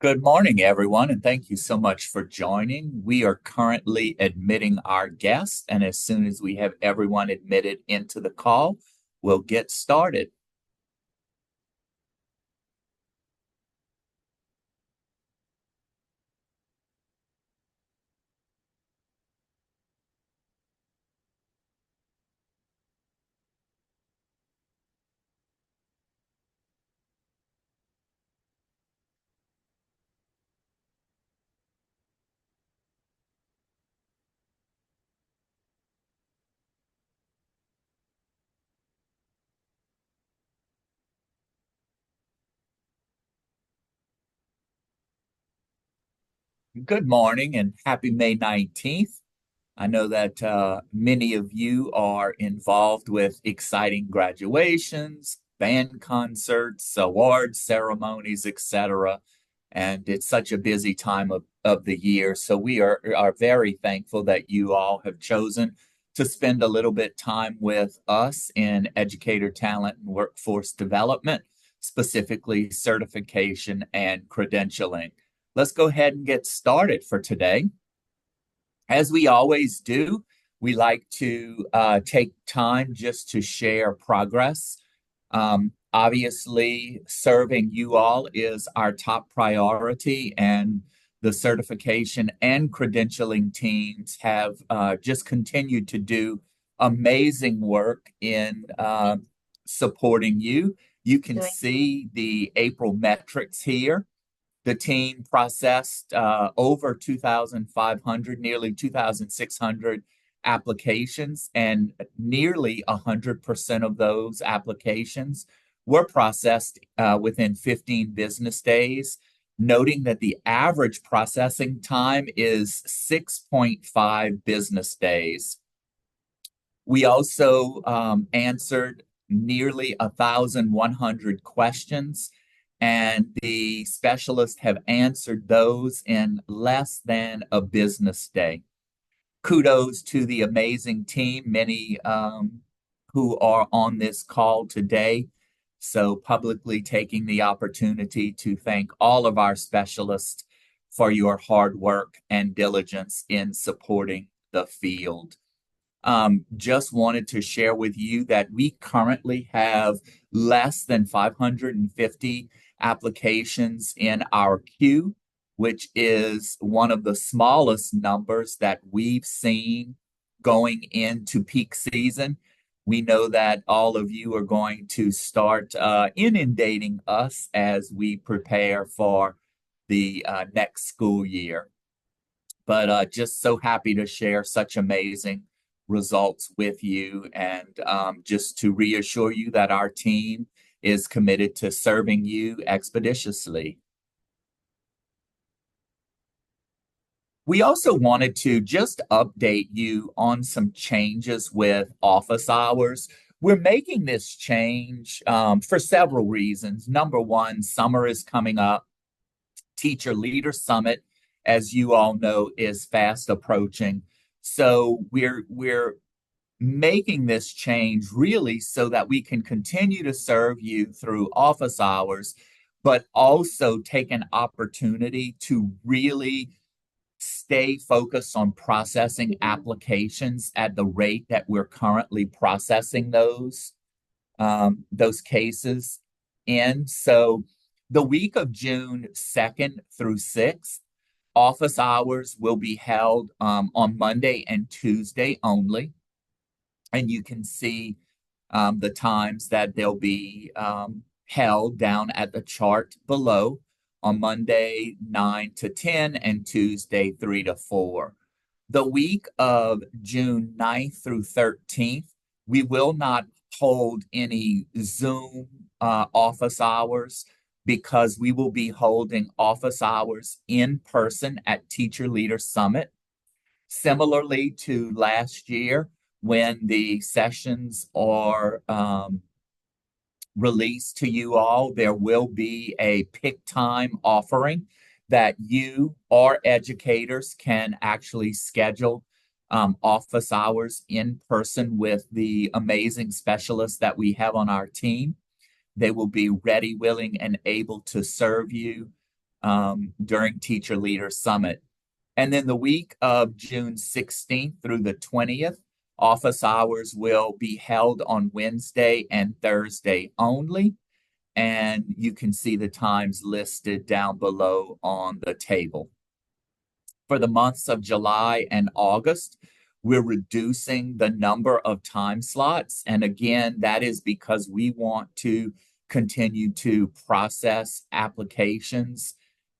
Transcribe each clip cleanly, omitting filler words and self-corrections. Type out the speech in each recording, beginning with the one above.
Good morning, everyone, and thank you so much for joining. We are currently admitting our guests, and as soon as we have everyone admitted into the call, we'll get started. Good morning and happy May 19th. I know that many of you are involved with exciting graduations, band concerts, award ceremonies, etc. And it's such a busy time of the year. So we are very thankful that you all have chosen to spend a little bit time with us in educator talent and workforce development, specifically certification and credentialing. Let's go ahead and get started for today. As we always do, we like to take time just to share progress. Obviously, serving you all is our top priority, and the certification and credentialing teams have just continued to do amazing work in supporting you. You can see the April metrics here. The team processed over 2,500, nearly 2,600 applications, and nearly 100% of those applications were processed within 15 business days, noting that the average processing time is 6.5 business days. We also answered nearly 1,100 questions, and the specialists have answered those in less than a business day. Kudos to the amazing team, many who are on this call today. So, publicly taking the opportunity to thank all of our specialists for your hard work and diligence in supporting the field. Just wanted to share with you that we currently have less than 550 applications in our queue, which is one of the smallest numbers that we've seen going into peak season. We know that all of you are going to start inundating us as we prepare for the next school year. But just so happy to share such amazing results with you and just to reassure you that our team is committed to serving you expeditiously. We also wanted to just update you on some changes with office hours. We're making this change for several reasons. Number one, summer is coming up. Teacher Leader Summit, as you all know, is fast approaching. So we're making this change really so that we can continue to serve you through office hours, but also take an opportunity to really stay focused on processing applications at the rate that we're currently processing those cases in. So the week of June 2nd through 6th, office hours will be held on Monday and Tuesday only. And you can see the times that they'll be held down at the chart below on Monday 9 to 10 and Tuesday 3 to 4. The week of June 9th through 13th, we will not hold any Zoom office hours because we will be holding office hours in person at Teacher Leader Summit. Similarly to last year, when the sessions are released to you all, there will be a pick time offering that you or educators can actually schedule office hours in person with the amazing specialists that we have on our team. They will be ready, willing, and able to serve you during Teacher Leader Summit. And then the week of June 16th through the 20th, office hours will be held on Wednesday and Thursday only. And you can see the times listed down below on the table. For the months of July and August, we're reducing the number of time slots. And again, that is because we want to continue to process applications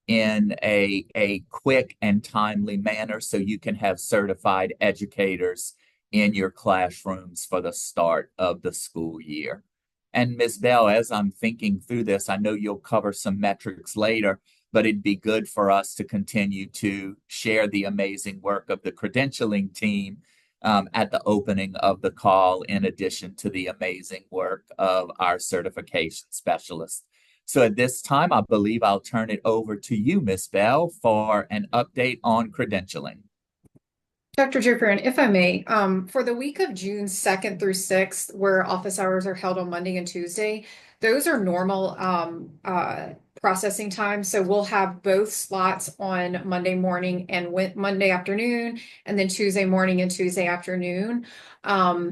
in a quick and timely manner so you can have certified educators in your classrooms for the start of the school year. And Ms. Bell, as I'm thinking through this, I know you'll cover some metrics later, but it'd be good for us to continue to share the amazing work of the credentialing team at the opening of the call, in addition to the amazing work of our certification specialists. So at this time, I believe I'll turn it over to you, Ms. Bell, for an update on credentialing. Dr. Draper, and if I may, for the week of June 2nd through 6th, where office hours are held on Monday and Tuesday, those are normal processing times. So we'll have both slots on Monday morning and Monday afternoon, and then Tuesday morning and Tuesday afternoon.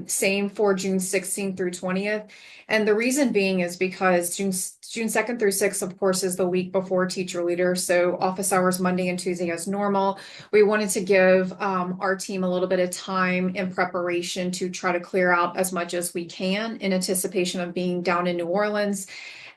Same for June 16th through 20th. And the reason being is because June 2nd through 6th, of course, is the week before Teacher Leader. So office hours Monday and Tuesday as normal. We wanted to give our team a little bit of time in preparation to try to clear out as much as we can in anticipation of being down in New Orleans.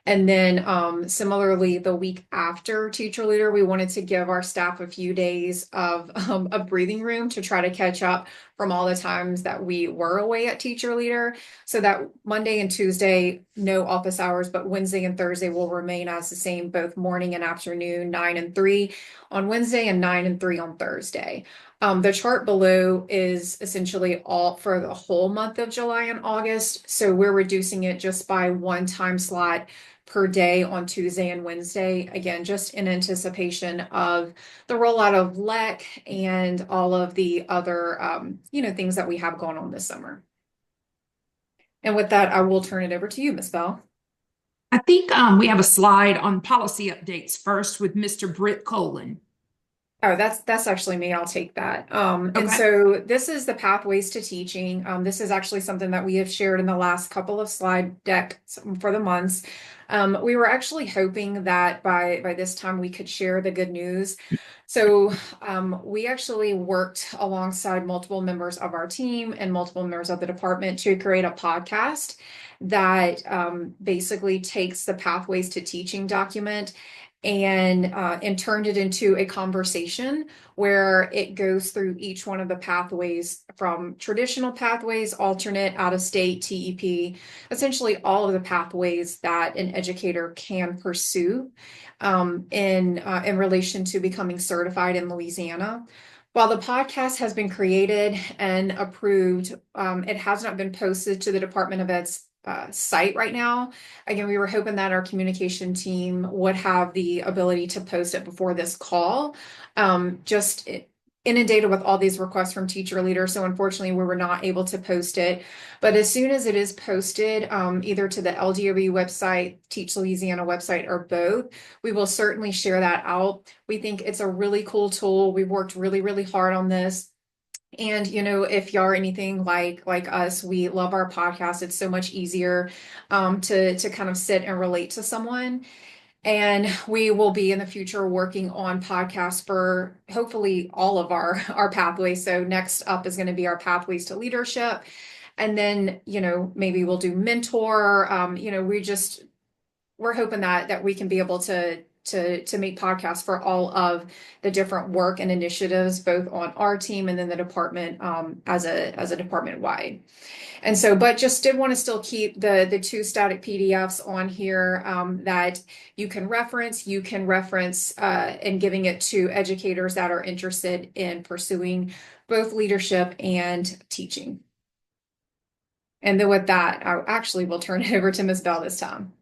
And then similarly, the week after Teacher Leader, we wanted to give our staff a few days of a breathing room to try to catch up from all the times that we were away at Teacher Leader. So that Monday and Tuesday, no office hours, but Wednesday and Thursday will remain as the same, both morning and afternoon, 9 and 3 on Wednesday and 9 and 3 on Thursday. The chart below is essentially all for the whole month of July and August. So we're reducing it just by one time slot per day on Tuesday and Wednesday. Again, just in anticipation of the rollout of LEC and all of the other, things that we have going on this summer. And with that, I will turn it over to you, Ms. Bell. I think we have a slide on policy updates first with Mr. Britt Colin. Oh, that's actually me. I'll take that. And so this is the pathways to teaching. This is actually something that we have shared in the last couple of slide decks for the months. We were actually hoping that by this time we could share the good news. So we actually worked alongside multiple members of our team and multiple members of the department to create a podcast that basically takes the pathways to teaching document and turned it into a conversation where it goes through each one of the pathways, from traditional pathways, alternate, out of state, TEP, essentially all of the pathways that an educator can pursue in relation to becoming certified in Louisiana. While the podcast has been created and approved, it has not been posted to the Department of Ed's site right now. Again, we were hoping that our communication team would have the ability to post it before this call. Just inundated with all these requests from teacher leaders, so unfortunately we were not able to post it. But as soon as it is posted, either to the LDOB website, Teach Louisiana website, or both, we will certainly share that out. We think it's a really cool tool. We've worked really, really hard on this. And, if y'all are anything like us, we love our podcast. It's so much easier to kind of sit and relate to someone. And we will be in the future working on podcasts for hopefully all of our pathways. So next up is going to be our pathways to leadership. And then, maybe we'll do mentor. We're hoping that we can be able to make podcasts for all of the different work and initiatives, both on our team and then the department as a department wide. And so, but just did want to still keep the two static PDFs on here that you can reference. You can reference in giving it to educators that are interested in pursuing both leadership and teaching. And then with that, I actually will turn it over to Ms. Bell this time.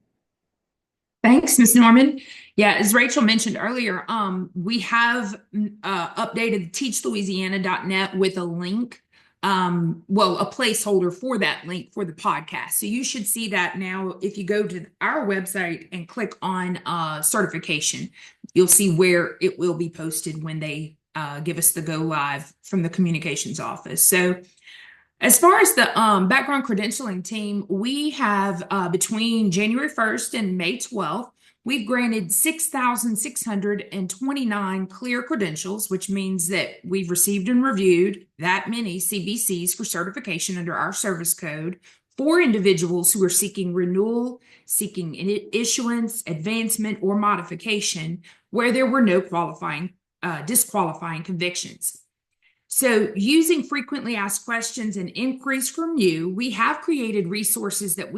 Thanks, Ms. Norman. Yeah, as Rachel mentioned earlier, we have updated teachlouisiana.net with a link well, a placeholder for that link for the podcast. So you should see that now. If you go to our website and click on certification, you'll see where it will be posted when they give us the go live from the communications office. So as far as the background credentialing team, we have between January 1st and May 12th, we've granted 6,629 clear credentials, which means that we've received and reviewed that many CBCs for certification under our service code for individuals who are seeking renewal, seeking issuance, advancement, or modification where there were no disqualifying convictions. So using frequently asked questions and inquiries from you, we have created resources that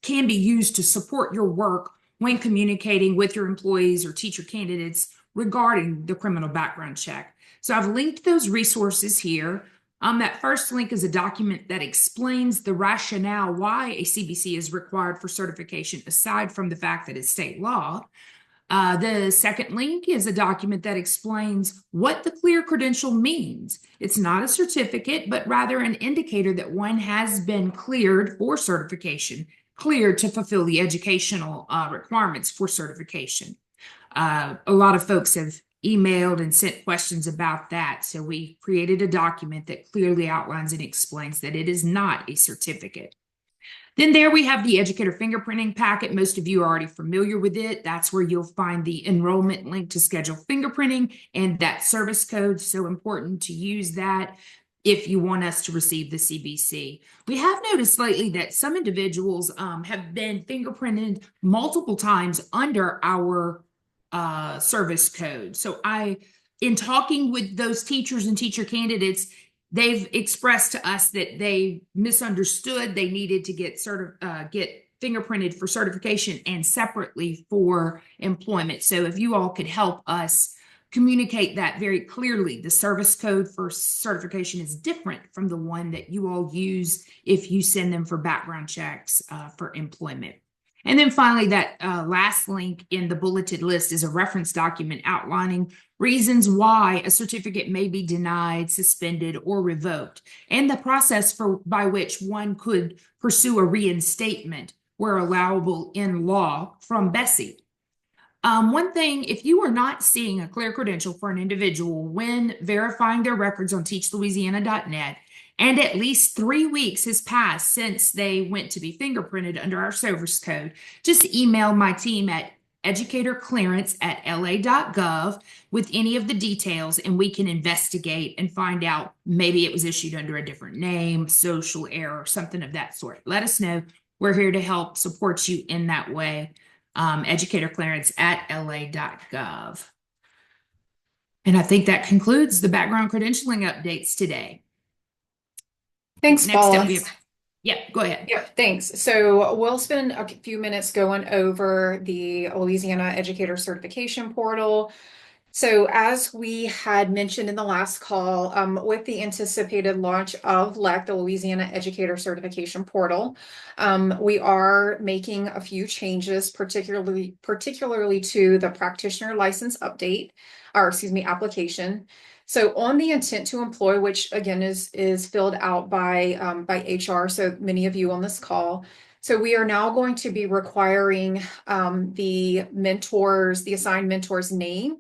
can be used to support your work when communicating with your employees or teacher candidates regarding the criminal background check. So I've linked those resources here. That first link is a document that explains the rationale why a CBC is required for certification, aside from the fact that it's state law. The second link is a document that explains what the clear credential means. It's not a certificate, but rather an indicator that one has been cleared for certification, cleared to fulfill the educational requirements for certification. A lot of folks have emailed and sent questions about that. So we created a document that clearly outlines and explains that it is not a certificate. Then there we have the educator fingerprinting packet. Most of you are already familiar with it. That's where you'll find the enrollment link to schedule fingerprinting and that service code. So important to use that if you want us to receive the CBC. We have noticed lately that some individuals have been fingerprinted multiple times under our service code. So in talking with those teachers and teacher candidates, they've expressed to us that they misunderstood they needed to get fingerprinted for certification and separately for employment. So if you all could help us communicate that very clearly, the service code for certification is different from the one that you all use if you send them for background checks for employment. And then finally, that last link in the bulleted list is a reference document outlining reasons why a certificate may be denied, suspended, or revoked, and the process by which one could pursue a reinstatement where allowable in law from BESI. One thing, if you are not seeing a clear credential for an individual when verifying their records on teachlouisiana.net, and at least 3 weeks has passed since they went to be fingerprinted under our service code, just email my team at educatorclearance@la.gov with any of the details, and we can investigate and find out maybe it was issued under a different name, social error, something of that sort. Let us know. We're here to help support you in that way. Educatorclearance@la.gov. And I think that concludes the background credentialing updates today. Thanks, Paula. Go ahead. Yeah, thanks. So we'll spend a few minutes going over the Louisiana Educator Certification Portal. So as we had mentioned in the last call, with the anticipated launch of LEC, the Louisiana Educator Certification Portal, we are making a few changes, particularly to the practitioner license application. So on the intent to employ, which again is filled out by HR, so many of you on this call. So we are now going to be requiring the assigned mentor's name,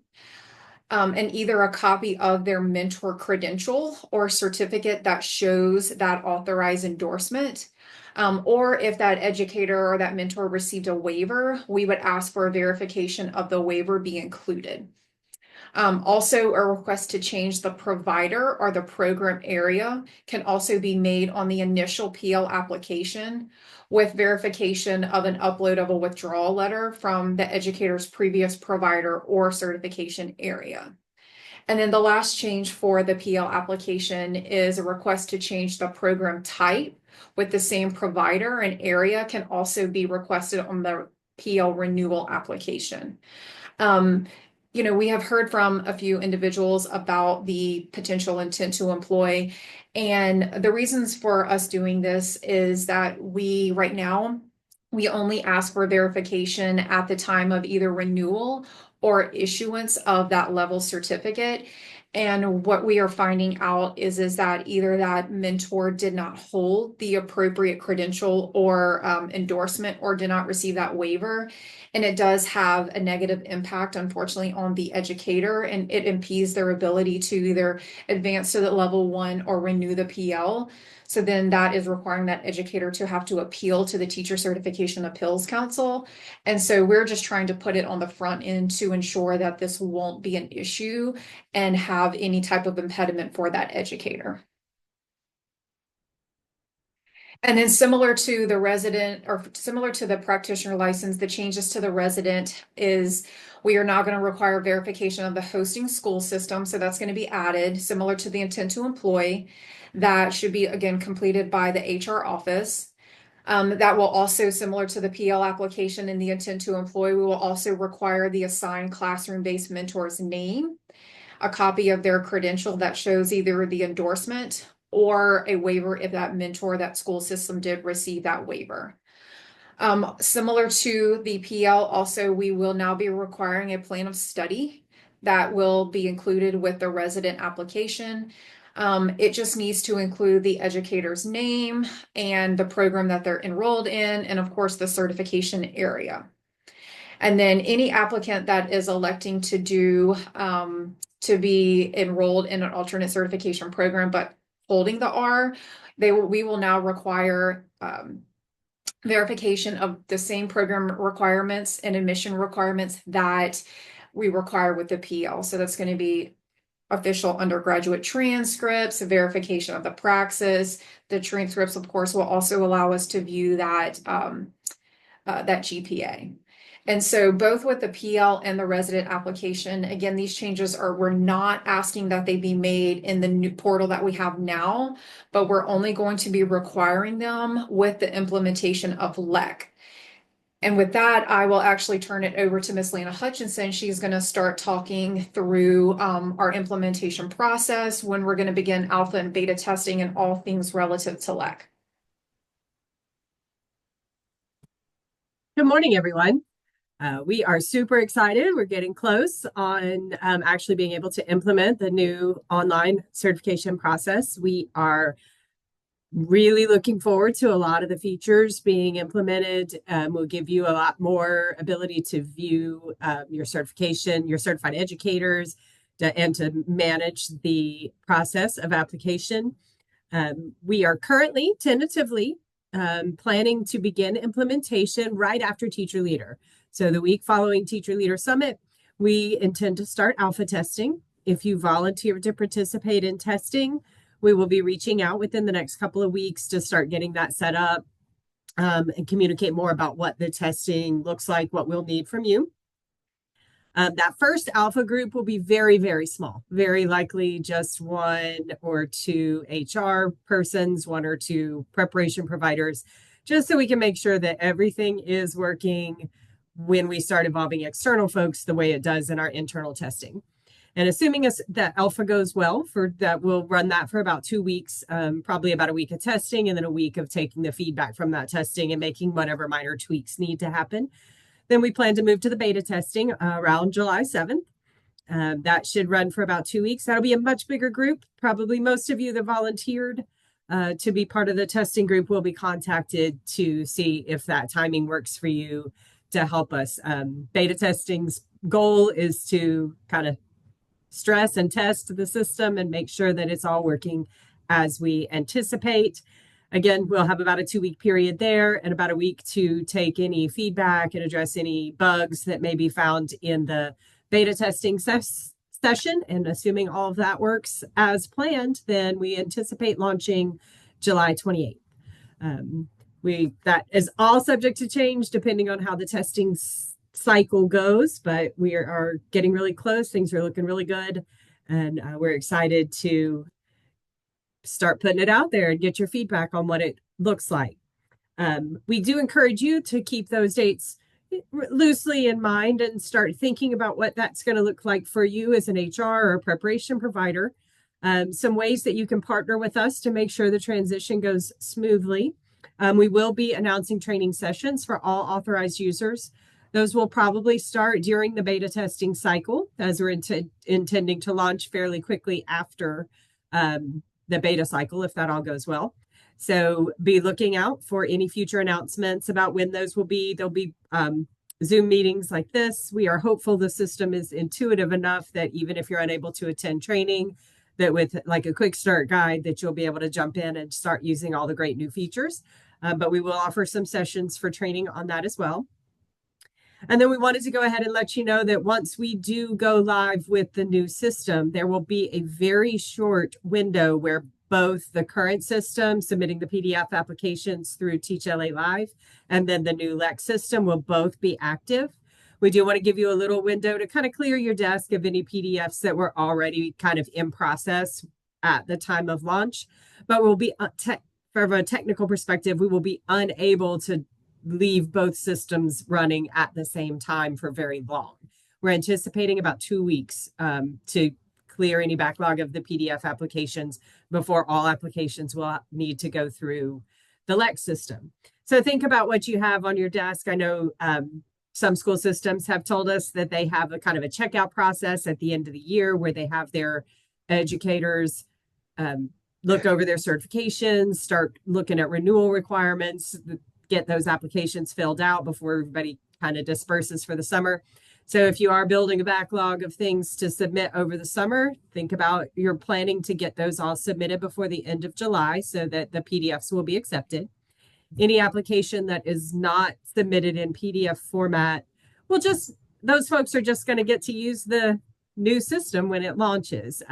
and either a copy of their mentor credential or certificate that shows that authorized endorsement. Or if that educator or that mentor received a waiver, we would ask for a verification of the waiver be included. Also, a request to change the provider or the program area can also be made on the initial PL application with verification of an upload of a withdrawal letter from the educator's previous provider or certification area. And then the last change for the PL application is a request to change the program type with the same provider and area can also be requested on the PL renewal application. We have heard from a few individuals about the potential intent to employ. And the reasons for us doing this is that right now, we only ask for verification at the time of either renewal or issuance of that level certificate. And what we are finding out is that either that mentor did not hold the appropriate credential or endorsement, or did not receive that waiver. And it does have a negative impact, unfortunately, on the educator, and it impedes their ability to either advance to the level 1 or renew the PL. So then that is requiring that educator to have to appeal to the Teacher Certification Appeals Council. And so we're just trying to put it on the front end to ensure that this won't be an issue and have any type of impediment for that educator. And then similar to the resident, or similar to the practitioner license, the changes to the resident is we are now going to require verification of the hosting school system. So that's going to be added, similar to the intent to employ. That should be, again, completed by the HR office. That will also, similar to the PL application and the intent to employ, we will also require the assigned classroom-based mentor's name, a copy of their credential that shows either the endorsement or a waiver if that mentor, that school system did receive that waiver. Similar to the PL, also, we will now be requiring a plan of study that will be included with the resident application. It just needs to include the educator's name and the program that they're enrolled in, and of course, the certification area. And then any applicant that is electing to do to be enrolled in an alternate certification program, but holding the R, we will now require verification of the same program requirements and admission requirements that we require with the PL. So that's going to be official undergraduate transcripts, verification of the praxis. The transcripts, of course, will also allow us to view that that GPA. And so both with the PL and the resident application, again, these changes we're not asking that they be made in the new portal that we have now, but we're only going to be requiring them with the implementation of LEC. And with that, I will actually turn it over to Ms. Lana Hutchinson. She's going to start talking through our implementation process, when we're going to begin alpha and beta testing, and all things relative to LEC. Good morning, everyone. We are super excited. We're getting close on actually being able to implement the new online certification process. We are really looking forward to a lot of the features being implemented. We'll give you a lot more ability to view your certification, your certified educators, and to manage the process of application. We are currently tentatively planning to begin implementation right after Teacher Leader. So the week following Teacher Leader Summit, we intend to start alpha testing. If you volunteer to participate in testing, we will be reaching out within the next couple of weeks to start getting that set up and communicate more about what the testing looks like, what we'll need from you. That first alpha group will be very, very small, very likely just 1 or 2 HR persons, 1 or 2 preparation providers, just so we can make sure that everything is working when we start involving external folks the way it does in our internal testing. And assuming that alpha goes well, we'll run that for about 2 weeks, probably about a week of testing, and then a week of taking the feedback from that testing and making whatever minor tweaks need to happen. Then we plan to move to the beta testing around July 7th. That should run for about 2 weeks. That'll be a much bigger group. Probably most of you that volunteered to be part of the testing group will be contacted to see if that timing works for you to help us. Beta testing's goal is to kind of stress and test the system and make sure that it's all working as we anticipate. Again, we'll have about a 2-week period there and about a week to take any feedback and address any bugs that may be found in the beta testing session. And assuming all of that works as planned, then we anticipate launching July 28th. That is all subject to change depending on how the testing cycle goes, but we are getting really close. Things are looking really good, and we're excited to start putting it out there and get your feedback on what it looks like. We do encourage you to keep those dates loosely in mind and start thinking about what that's going to look like for you as an HR or a preparation provider. Some ways that you can partner with us to make sure the transition goes smoothly. We will be announcing training sessions for all authorized users Those will probably start during the beta testing cycle, as we're intending to launch fairly quickly after the beta cycle, if that all goes well. So be looking out for any future announcements about when those will be. There'll be Zoom meetings like this. We are hopeful the system is intuitive enough that even if you're unable to attend training, that with like a quick start guide, that you'll be able to jump in and start using all the great new features. But we will offer some sessions for training on that as well. And then we wanted to go ahead and let you know that once we do go live with the new system, there will be a very short window where both the current system submitting the PDF applications through Teach LA Live and then the new LEX system will both be active. We do want to give you a little window to kind of clear your desk of any PDFs that were already kind of in process at the time of launch, but we'll be, from a technical perspective, we will be unable to leave both systems running at the same time for very long. We're anticipating about 2 weeks to clear any backlog of the PDF applications before all applications will need to go through the LEX system. So think about what you have on your desk. I know some school systems have told us that they have a kind of a checkout process at the end of the year where they have their educators look over their certifications, start looking at renewal requirements, get those applications filled out before everybody kind of disperses for the summer. So if you are building a backlog of things to submit over the summer, think about you're planning to get those all submitted before the end of July so that the PDFs will be accepted. Any application that is not submitted in PDF format, those folks are just going to get to use the new system when it launches.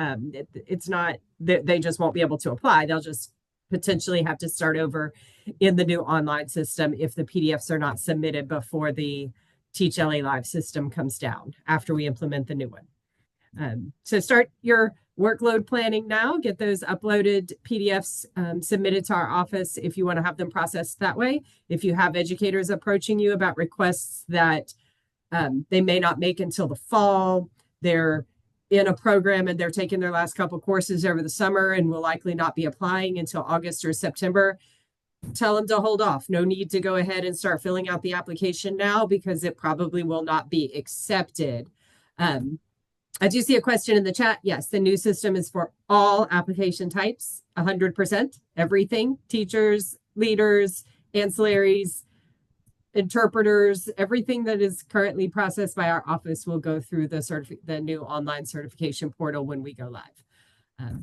It's not that they just won't be able to apply. They'll just potentially have to start over in the new online system if the PDFs are not submitted before the Teach LA Live system comes down after we implement the new one. So start your workload planning now. Get those uploaded PDFs submitted to our office if you want to have them processed that way. If you have educators approaching you about requests that they may not make until the fall, they're in a program and they're taking their last couple courses over the summer and will likely not be applying until August or September, tell them to hold off. No need to go ahead and start filling out the application now because it probably will not be accepted. I do see a question in the chat. Yes, the new system is for all application types, 100%, everything, teachers, leaders, ancillaries, interpreters, everything that is currently processed by our office will go through the new online certification portal when we go live.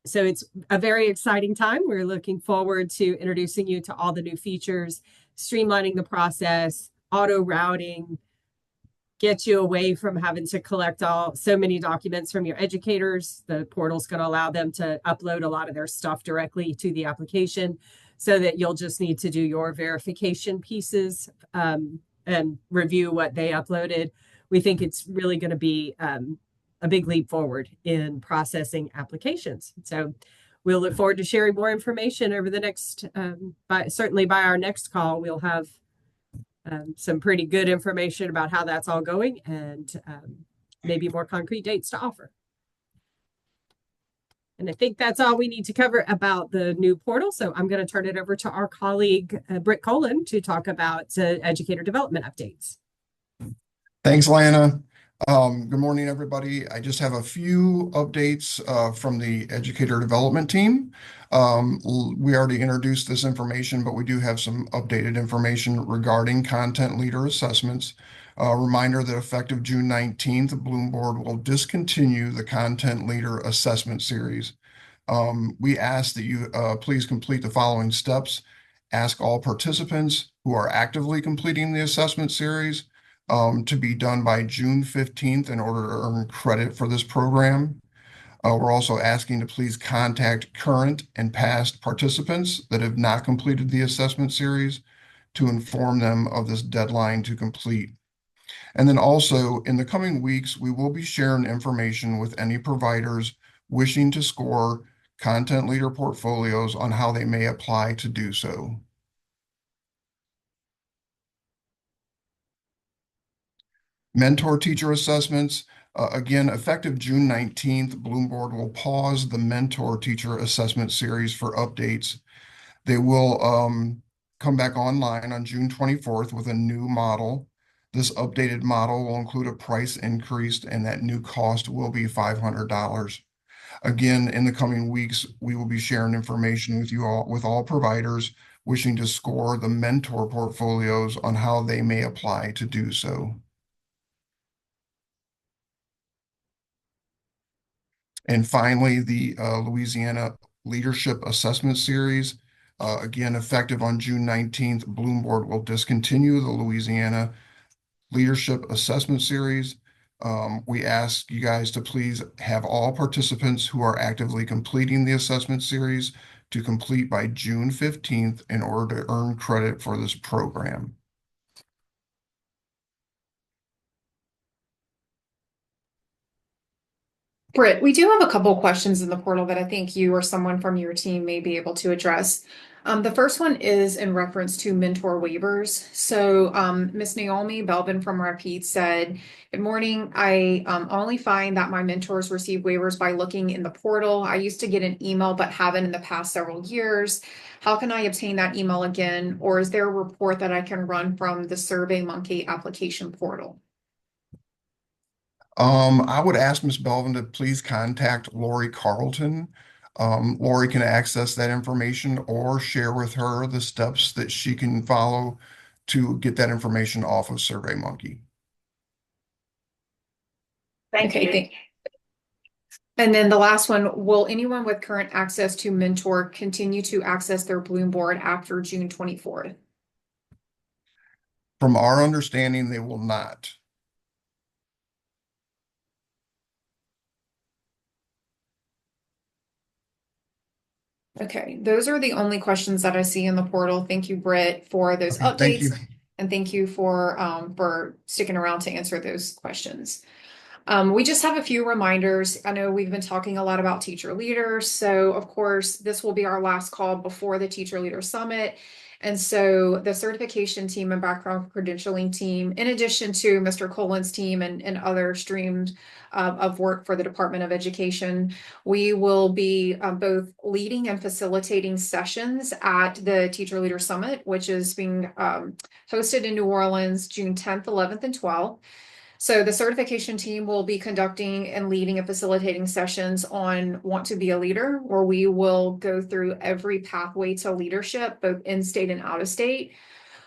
So it's a very exciting time. We're looking forward to introducing you to all the new features, streamlining the process, auto routing, get you away from having to collect so many documents from your educators. The portal's going to allow them to upload a lot of their stuff directly to the application so that you'll just need to do your verification pieces and review what they uploaded. We think it's really going to be a big leap forward in processing applications. So we'll look forward to sharing more information over the next, certainly by our next call, we'll have some pretty good information about how that's all going and maybe more concrete dates to offer. And I think that's all we need to cover about the new portal. So I'm going to turn it over to our colleague, Britt Colin, to talk about educator development updates. Thanks, Lana. Good morning, everybody. I just have a few updates from the educator development team. We already introduced this information, but we do have some updated information regarding content leader assessments. Reminder that effective June 19th, the Bloom Board will discontinue the content leader assessment series. We ask that you please complete the following steps. Ask all participants who are actively completing the assessment series to be done by June 15th in order to earn credit for this program. We're also asking to please contact current and past participants that have not completed the assessment series to inform them of this deadline to complete. And then also in the coming weeks, we will be sharing information with any providers wishing to score content leader portfolios on how they may apply to do so. Mentor teacher assessments, again, effective June 19th, Bloom Board will pause the mentor teacher assessment series for updates. They will come back online on June 24th with a new model. This updated model will include a price increase, and that new cost will be $500. Again, in the coming weeks, we will be sharing information with you all, with all providers wishing to score the mentor portfolios on how they may apply to do so. And finally, the Louisiana Leadership Assessment Series. Again, effective on June 19th, Bloom Board will discontinue the Louisiana Leadership Assessment Series. We ask you guys to please have all participants who are actively completing the assessment series to complete by June 15th in order to earn credit for this program. Britt, we do have a couple questions in the portal that I think you or someone from your team may be able to address. The first one is in reference to mentor waivers. So Miss Naomi Belvin from Rapide said, "Good morning. I only find that my mentors receive waivers by looking in the portal. I used to get an email but haven't in the past several years. How can I obtain that email again? Or is there a report that I can run from the SurveyMonkey application portal?" I would ask Ms. Belvin to please contact Lori Carlton. Lori can access that information or share with her the steps that she can follow to get that information off of SurveyMonkey. Okay, and then the last one, will anyone with current access to Mentor continue to access their Bloom board after June 24th? From our understanding, they will not. Okay, those are the only questions that I see in the portal. Thank you, Britt, for those Okay, thank you. updates. And thank you for sticking around to answer those questions. We just have a few reminders. I know we've been talking a lot about teacher leaders. So of course, this will be our last call before the Teacher Leader Summit. And so the certification team and background credentialing team, in addition to Mr. Colin's team and other streams of work for the Department of Education, we will be both leading and facilitating sessions at the Teacher Leader Summit, which is being hosted in New Orleans, June 10th, 11th, and 12th. So the certification team will be conducting and leading and facilitating sessions on Want to Be a Leader, where we will go through every pathway to leadership, both in-state and out-of-state.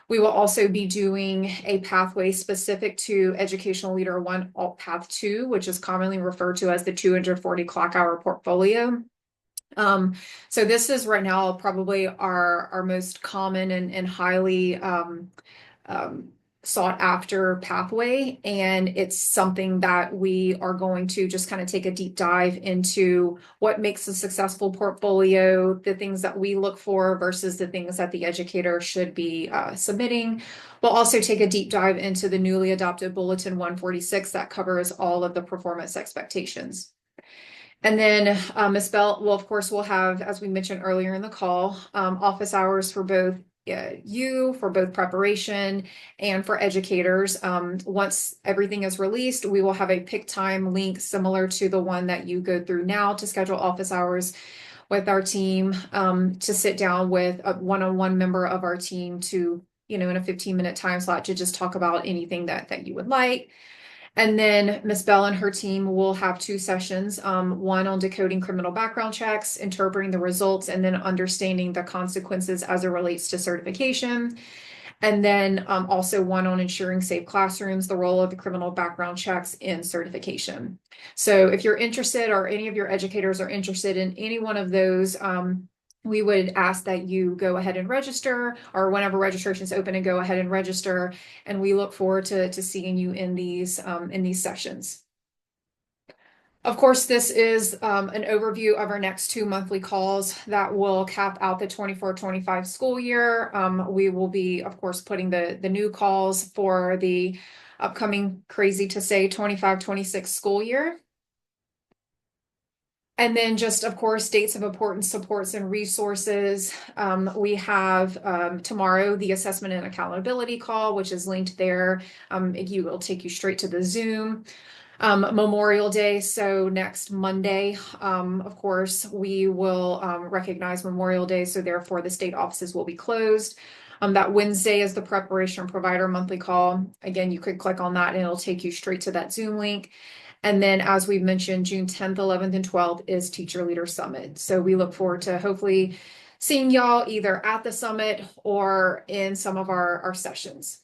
We will also be doing a pathway specific to Educational Leader 1 Alt Path 2, which is commonly referred to as the 240 clock hour portfolio. So this is right now probably our most common and highly sought after pathway. And it's something that we are going to just kind of take a deep dive into what makes a successful portfolio, the things that we look for versus the things that the educator should be submitting. We'll also take a deep dive into the newly adopted Bulletin 146 that covers all of the performance expectations. And then Ms. Belt, well, of course, we'll have, as we mentioned earlier in the call, office hours for both for both preparation and for educators. Once everything is released, we will have a pick time link similar to the one that you go through now to schedule office hours with our team, to sit down with a one-on-one member of our team to, in a 15-minute time slot to just talk about anything that you would like. And then Ms. Bell and her team will have two sessions, one on decoding criminal background checks, interpreting the results, and then understanding the consequences as it relates to certification. And then also one on ensuring safe classrooms, the role of the criminal background checks in certification. So if you're interested, or any of your educators are interested in any one of those, we would ask that you go ahead and register, or whenever registration is open, and go ahead and register. And we look forward to seeing you in these sessions. Of course, this is an overview of our next two monthly calls that will cap out the 24-25 school year. We will be, of course, putting the new calls for the upcoming, crazy to say, 25-26 school year. And then just, of course, dates of important supports and resources. We have tomorrow the assessment and accountability call, which is linked there. It will take you straight to the Zoom. Memorial Day, so next Monday, of course, we will recognize Memorial Day, so therefore the state offices will be closed. That Wednesday is the preparation provider monthly call. Again, you could click on that and it'll take you straight to that Zoom link. And then, as we've mentioned, June 10th, 11th, and 12th is Teacher Leader Summit. So we look forward to hopefully seeing y'all either at the summit or in some of our sessions.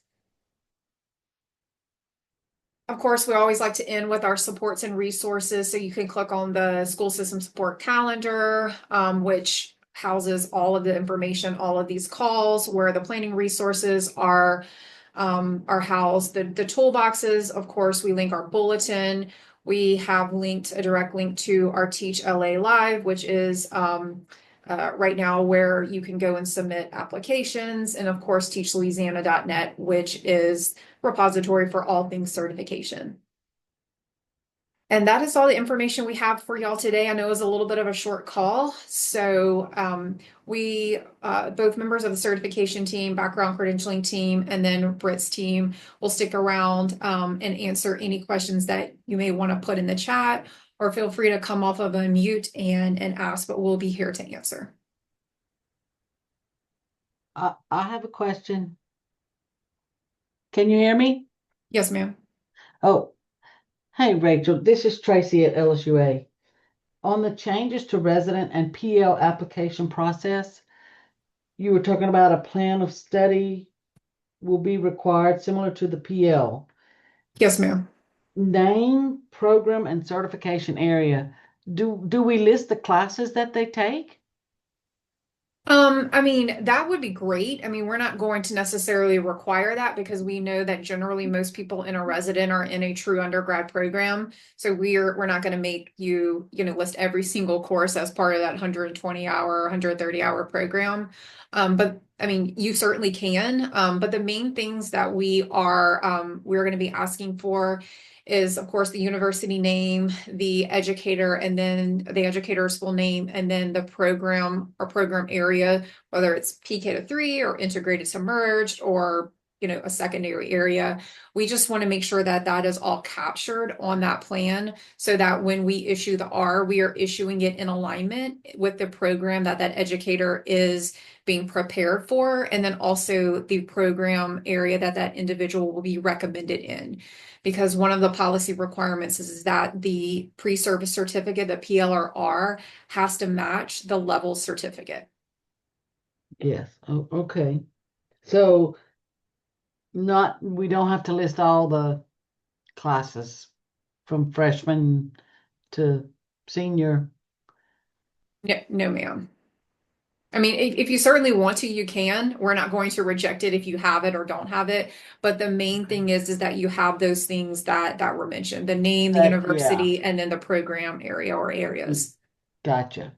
Of course, we always like to end with our supports and resources. So you can click on the school system support calendar, which houses all of the information, all of these calls, where the planning resources are housed. The toolboxes, of course, we link our bulletin. We have linked a direct link to our Teach LA Live, which is right now where you can go and submit applications. And of course, teachlouisiana.net, which is repository for all things certification. And that is all the information we have for y'all today. I know it was a little bit of a short call. So we, both members of the certification team, background credentialing team, and then Britt's team will stick around and answer any questions that you may want to put in the chat, or feel free to come off of a mute and ask, but we'll be here to answer. I have a question. Can you hear me? Yes, ma'am. Oh, hey, Rachel, this is Tracy at LSUA. On the changes to resident and PL application process, you were talking about a plan of study will be required similar to the PL. Yes, ma'am. Name, program, and certification area. Do we list the classes that they take? I mean, that would be great. I mean, we're not going to necessarily require that because we know that generally most people in a resident are in a true undergrad program. So we're not going to make you, list every single course as part of that 120 hour, 130 hour program. But I mean, you certainly can. But the main things that we're going to be asking for is, of course, the university name, the educator, and then the educator's full name, and then the program or program area, whether it's PK to 3 or integrated submerged or a secondary area. We just want to make sure that that is all captured on that plan so that when we issue the R, we are issuing it in alignment with the program that educator is being prepared for, and then also the program area that individual will be recommended in. Because one of the policy requirements is that the pre-service certificate, the PLR, has to match the level certificate. Yes. Oh, okay. So we don't have to list all the classes from freshman to senior. No, ma'am. I mean, if you certainly want to, you can. We're not going to reject it if you have it or don't have it. But the main thing is that you have those things that were mentioned: the name, the university, and then the program area or areas. Gotcha.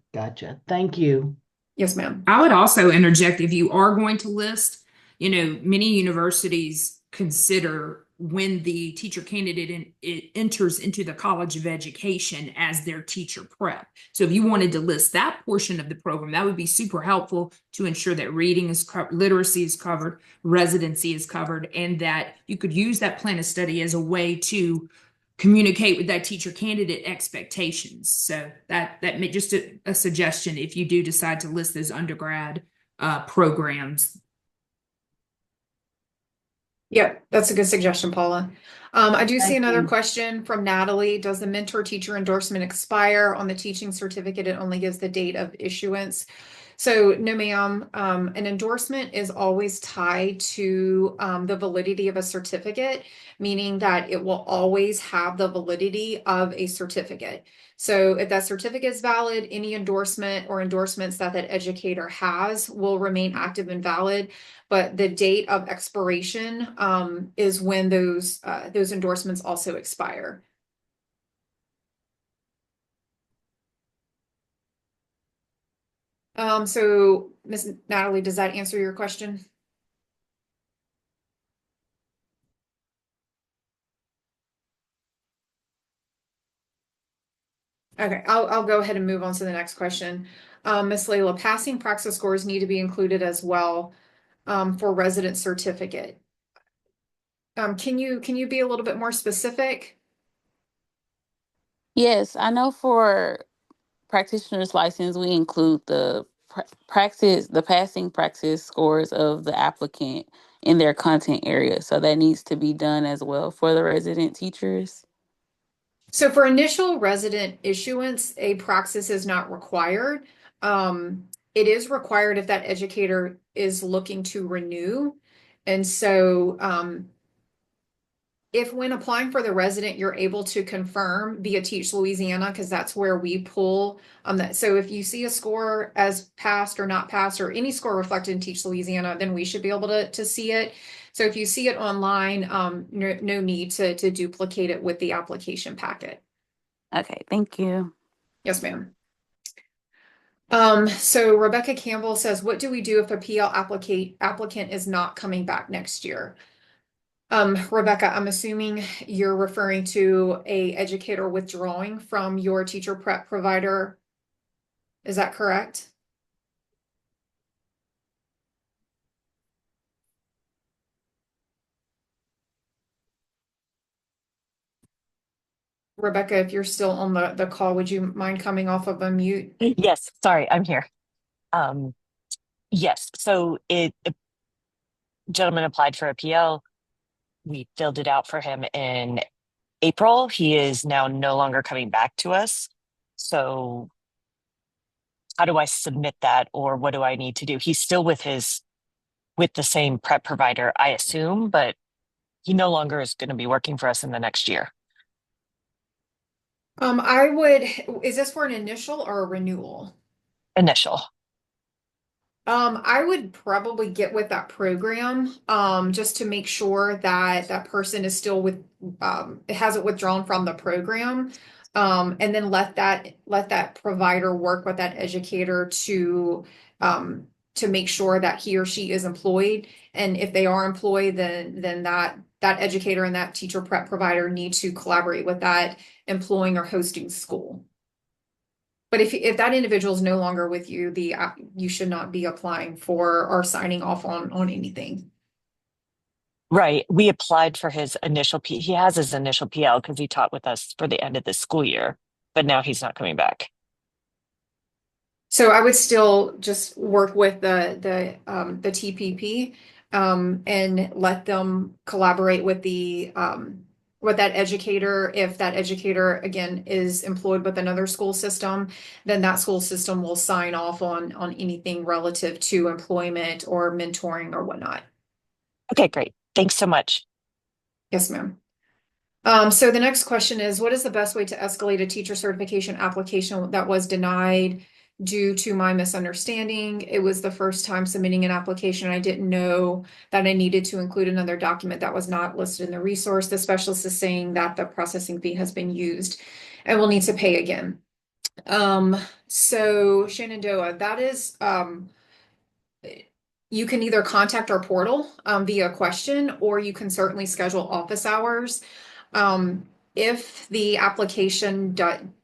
Thank you. Yes, ma'am. I would also interject, if you are going to list, many universities consider when the teacher candidate enters into the College of Education as their teacher prep. So if you wanted to list that portion of the program, that would be super helpful to ensure that reading is covered, literacy is covered, residency is covered, and that you could use that plan of study as a way to communicate with that teacher candidate expectations. So that may just a suggestion if you do decide to list those undergrad programs. Yep, that's a good suggestion, Paula. I do see Thank another you. question from Natalie. Does the mentor teacher endorsement expire on the teaching certificate? It only gives the date of issuance. So no, ma'am. An endorsement is always tied to the validity of a certificate, meaning that it will always have the validity of a certificate. So if that certificate is valid, any endorsement or endorsements that educator has will remain active and valid. But the date of expiration is when those endorsements also expire. So Ms. Natalie, does that answer your question? Okay, I'll go ahead and move on to the next question. Ms. Layla, passing praxis scores need to be included as well for resident certificate. Can you be a little bit more specific? Yes, I know for practitioner's license, we include the praxis, the passing praxis scores of the applicant in their content area. So that needs to be done as well for the resident teachers. So for initial resident issuance, a praxis is not required. It is required if that educator is looking to renew. And so if when applying for the resident, you're able to confirm via Teach Louisiana, because that's where we pull that. So if you see a score as passed or not passed, or any score reflected in Teach Louisiana, then we should be able to see it. So if you see it online, no need to duplicate it with the application packet. Okay, thank you. Yes, ma'am. So Rebecca Campbell says, what do we do if a PL applicant is not coming back next year? Rebecca, I'm assuming you're referring to a educator withdrawing from your teacher prep provider. Is that correct? Rebecca, if you're still on the call, would you mind coming off of a mute? Yes, sorry, I'm here. Um, yes, so a gentleman applied for a PL. We filled it out for him in April. He is now no longer coming back to us. So how do I submit that, or what do I need to do? He's still with the same prep provider, I assume, but he no longer is going to be working for us in the next year. Is this for an initial or a renewal? Initial. I would probably get with that program, just to make sure that that person is still it hasn't withdrawn from the program. And then let that provider work with that educator to make sure that he or she is employed. And if they are employed, then that educator and that teacher prep provider need to collaborate with that employing or hosting school. But if that individual is no longer with you, you should not be applying for or signing off on anything. Right. We applied for his initial he has his initial PL because he taught with us for the end of the school year, but now he's not coming back. So I would still just work with the TPP and let them collaborate with with that educator. If that educator again is employed with another school system, then that school system will sign off on anything relative to employment or mentoring or whatnot. Okay, great. Thanks so much. Yes, ma'am. So the next question is, what is the best way to escalate a teacher certification application that was denied due to my misunderstanding? It was the first time submitting an application. I didn't know that I needed to include another document that was not listed in the resource. The specialist is saying that the processing fee has been used and will need to pay again. So Shenandoah, that is, you can either contact our portal via question, or you can certainly schedule office hours. If the application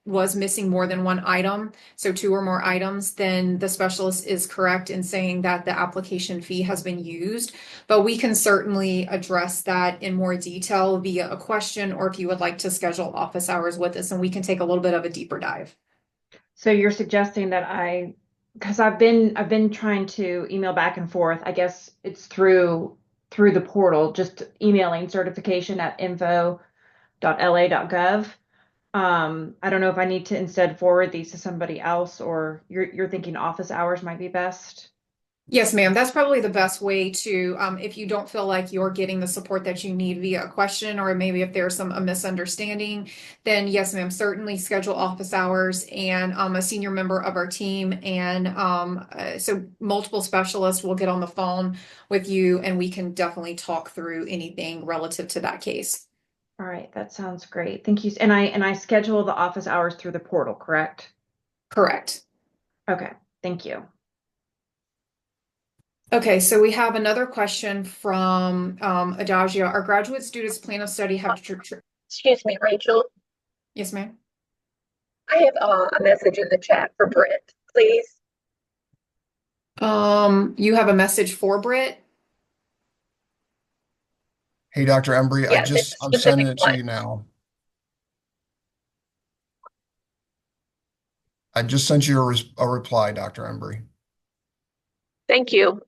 was missing more than one item, so 2 or more items, then the specialist is correct in saying that the application fee has been used. But we can certainly address that in more detail via a question, or if you would like to schedule office hours with us, and we can take a little bit of a deeper dive. So you're suggesting that because I've been trying to email back and forth. I guess it's through the portal, just emailing certification@info.la.gov. I don't know if I need to instead forward these to somebody else, or you're thinking office hours might be best. Yes, ma'am. That's probably the best way to, if you don't feel like you're getting the support that you need via a question, or maybe if there's a misunderstanding, then yes, ma'am, certainly schedule office hours, and a senior member of our team, and so multiple specialists will get on the phone with you, and we can definitely talk through anything relative to that case. All right, that sounds great. Thank you. And I schedule the office hours through the portal, correct? Correct. Okay, thank you. Okay, so we have another question from Adagia. Our graduate students' plan of study have Excuse me, Rachel. Yes, ma'am. I have a message in the chat for Britt, please. You have a message for Britt? Hey, Dr. Embry, Yes, I'm sending it to one. you now. I just sent you a reply, Dr. Embry. Thank you.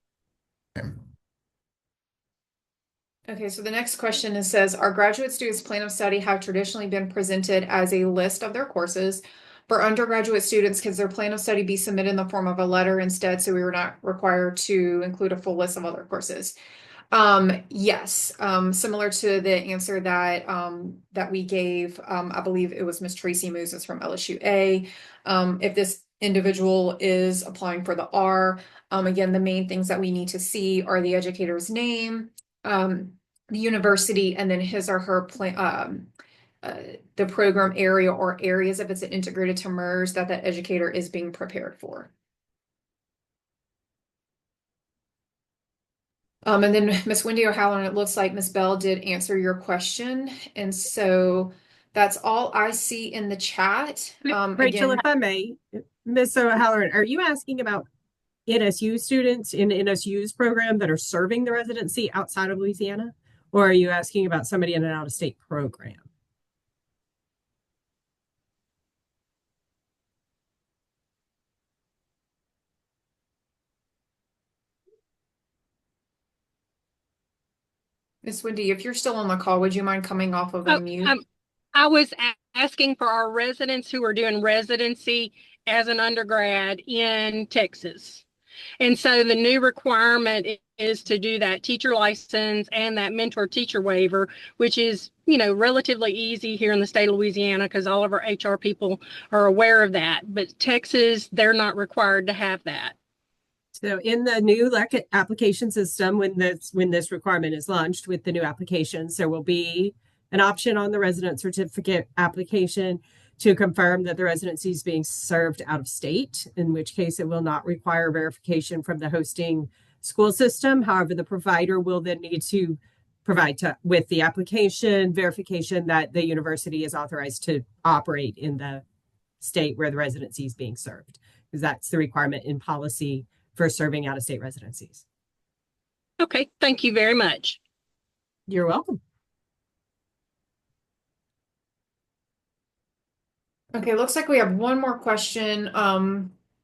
Okay, so the next question is says, our graduate students' plan of study have traditionally been presented as a list of their courses. For undergraduate students, can their plan of study be submitted in the form of a letter instead, so we were not required to include a full list of other courses? Yes, similar to the answer that that we gave, I believe it was Miss Tracy Moses from LSUA. If this individual is applying for the R, again, the main things that we need to see are the educator's name, the university, and then his or her plan, the program area or areas if it's an integrated to MERS that that educator is being prepared for. And then Miss Wendy O'Halloran, it looks like Miss Bell did answer your question. And so that's all I see in the chat. Rachel, Again, if I may, Miss O'Halloran, are you asking about NSU students in NSU's program that are serving the residency outside of Louisiana? Or are you asking about somebody in an out-of-state program? Miss Wendy, if you're still on the call, would you mind coming off of mute? I was asking for our residents who are doing residency as an undergrad in Texas. And so the new requirement is to do that teacher license and that mentor teacher waiver, which is, you know, relatively easy here in the state of Louisiana because all of our HR people are aware of that. But Texas, they're not required to have that. So in the new application system, when this requirement is launched with the new applications, there will be an option on the resident certificate application to confirm that the residency is being served out of state, in which case it will not require verification from the hosting school system. However, the provider will then need to provide with the application verification that the university is authorized to operate in the state where the residency is being served, because that's the requirement in policy for serving out-of-state residencies. Okay, thank you very much. You're welcome. Okay, looks like we have one more question,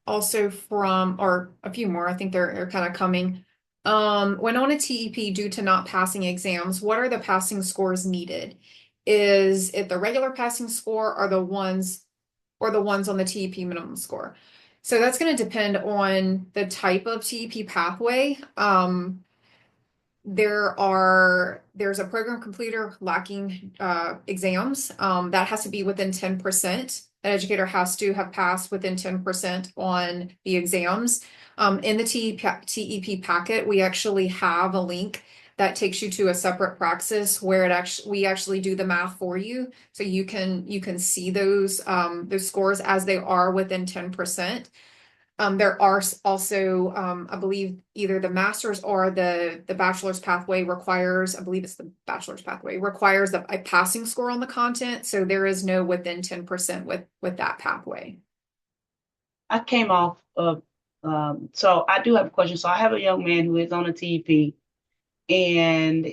also from, or a few more, I think they're kind of coming. When on a TEP due to not passing exams, what are the passing scores needed? Is it the regular passing score or the ones on the TEP minimum score? So that's going to depend on the type of TEP pathway. There's a program completer lacking exams that has to be within 10%. An educator has to have passed within 10% on the exams. In the TEP packet, we actually have a link that takes you to a separate praxis where we actually do the math for you, so you can see those scores as they are within 10%. There are also, I believe, either the master's or the bachelor's pathway requires, I believe it's the bachelor's pathway, requires a passing score on the content. So there is no within 10% with that pathway. I came off of, so I do have a question. So I have a young man who is on a TEP and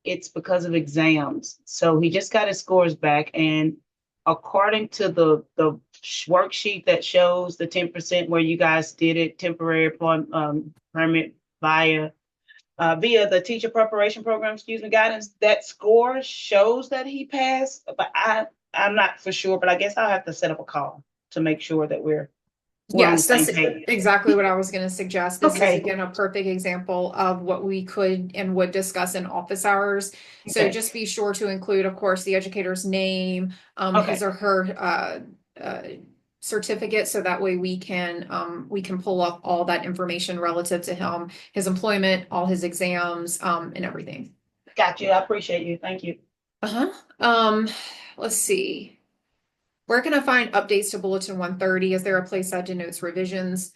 it's because of exams. So he just got his scores back, and according to the worksheet that shows the 10% where you guys did it, temporary employment permit via the teacher preparation program, guidance, that score shows that he passed, but I'm not for sure, but I guess I'll have to set up a call to make sure that we're Yes, that's exactly what I was going to suggest. This is Okay. again a perfect example of what we could and would discuss in office hours. So Okay. just be sure to include, of course, the educator's name, Okay. his or her certificate, so that way we can pull up all that information relative to him, his employment, all his exams, and everything. Got you. I appreciate you. Thank you. Let's see. Where can I find updates to Bulletin 130? Is there a place that denotes revisions?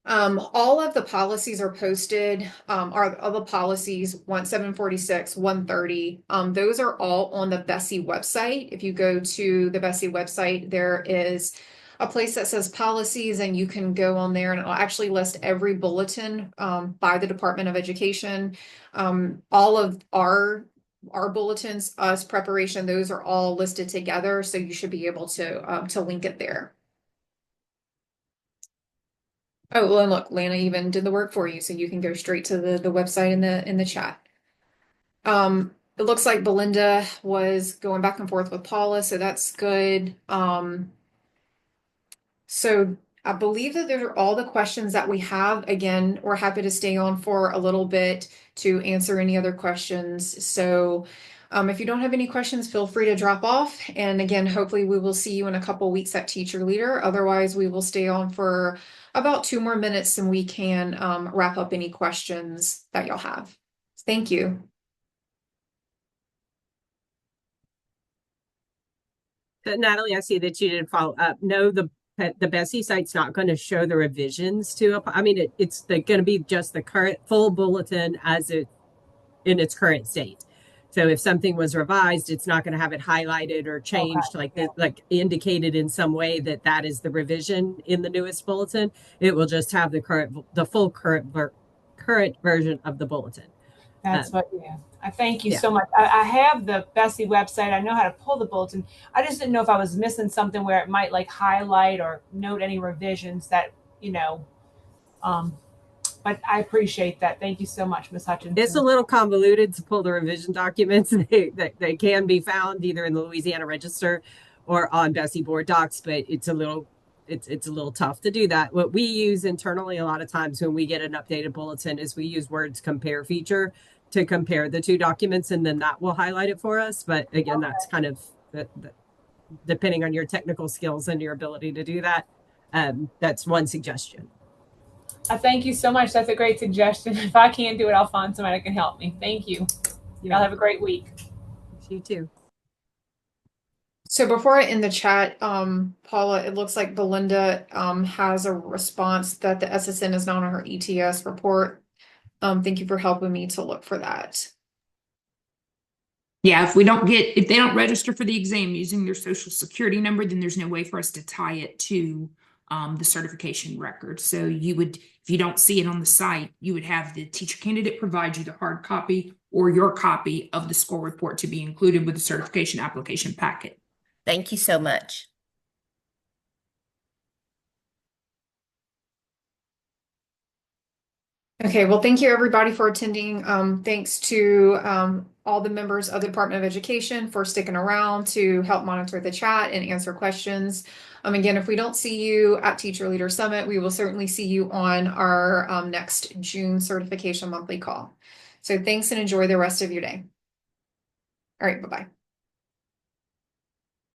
All of the policies are posted, are all the policies 1746, 130. Those are all on the Bessie website. If you go to the Bessie website, there is a place that says policies, and you can go on there and it'll actually list every bulletin by the Department of Education. All of our bulletins, us preparation, those are all listed together, so you should be able to link it there. Oh, well, and look, Lana even did the work for you, so you can go straight to the website in the chat. It looks like Belinda was going back and forth with Paula, so that's good. So I believe that those are all the questions that we have. Again, we're happy to stay on for a little bit to answer any other questions. So if you don't have any questions, feel free to drop off. And again, hopefully we will see you in a couple weeks at Teacher Leader. Otherwise, we will stay on for about 2 more minutes and we can wrap up any questions that y'all have. Thank you. Natalie, I see that you didn't follow up. No, the Bessie site's not going to show the revisions to. I mean, it's going to be just the current full bulletin as it in its current state. So if something was revised, it's not going to have it highlighted or changed, like indicated in some way that that is the revision in the newest bulletin. It will just have the full current version of the bulletin. That's yeah. I thank you Yeah. so much. I have the Bessie website. I know how to pull the bulletin. I just didn't know if I was missing something where it might like highlight or note any revisions that, but I appreciate that. Thank you so much, Ms. Hutchinson. It's a little convoluted to pull the revision documents. They can be found either in the Louisiana Register or on Bessie Board Docs, but it's a little tough to do that. What we use internally a lot of times when we get an updated bulletin is we use Word's compare feature to compare the two documents, and then that will highlight it for us. But again, that's kind of depending on your technical skills and your ability to do that. That's one suggestion. I thank you so much. That's a great suggestion. If I can't do it, I'll find somebody that can help me. Thank you. Y'all have a great week. You too. So before I end the chat, Paula, it looks like Belinda has a response that the SSN is not on her ETS report. Thank you for helping me to look for that. Yeah, if they don't register for the exam using their social security number, then there's no way for us to tie it to the certification record. So if you don't see it on the site, you would have the teacher candidate provide you the hard copy or your copy of the score report to be included with the certification application packet. Thank you so much. Okay, well, thank you everybody for attending. Thanks to all the members of the Department of Education for sticking around to help monitor the chat and answer questions. Again, if we don't see you at Teacher Leader Summit, we will certainly see you on our next June certification monthly call. So thanks and enjoy the rest of your day. All right, bye-bye.